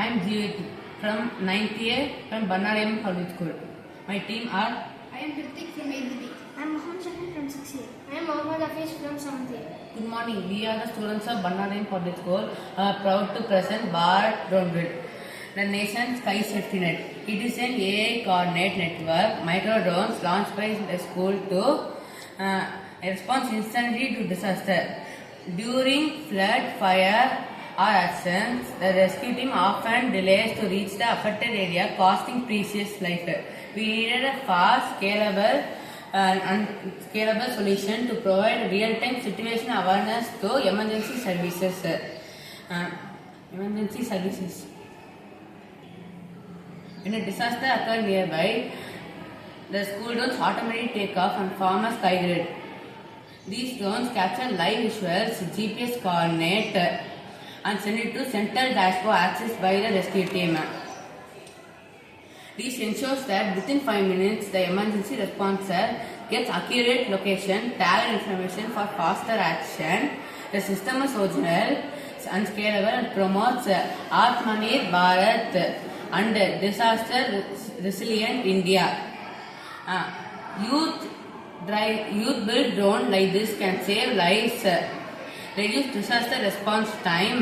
I am Jeet from 9th A from Bannari Public School. My team are I am Ritik from 8th B. I am Mohan Shahid from 6th year. I am Mohammad Hafiz from 7th year. Good morning. We are the students of Bannari Public School. Proud to present Bharat drone grid, the nation's sky safety net. It is an AI coordinate network micro drones launched by the school to respond instantly to disaster. During flood, fire, or accidents, the rescue team often delays to reach the affected area, costing precious life. We needed a fast, scalable solution to provide real-time situation awareness to emergency services. When a disaster occurred nearby, the school drones automatically take off and form a sky grid. These drones capture live visuals, GPS coordinate, and send it to central dashboard accessed by the rescue team. This ensures that within 5 minutes, the emergency responser gets accurate location, tag information for faster action. The system is original and scalable and promotes Atmanirbhar Bharat and disaster resilient India. Youth build drone like this can save lives, reduce disaster response time,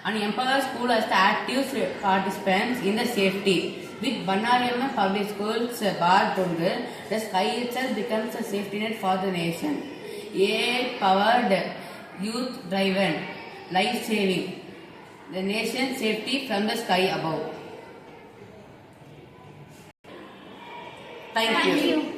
and empower school as the active participants in the safety. With Bannari Public Schools bar program, the sky itself becomes a safety net for the nation. AI-powered, youth-driven, life-saving, the nation's safety from the sky above. Thank you.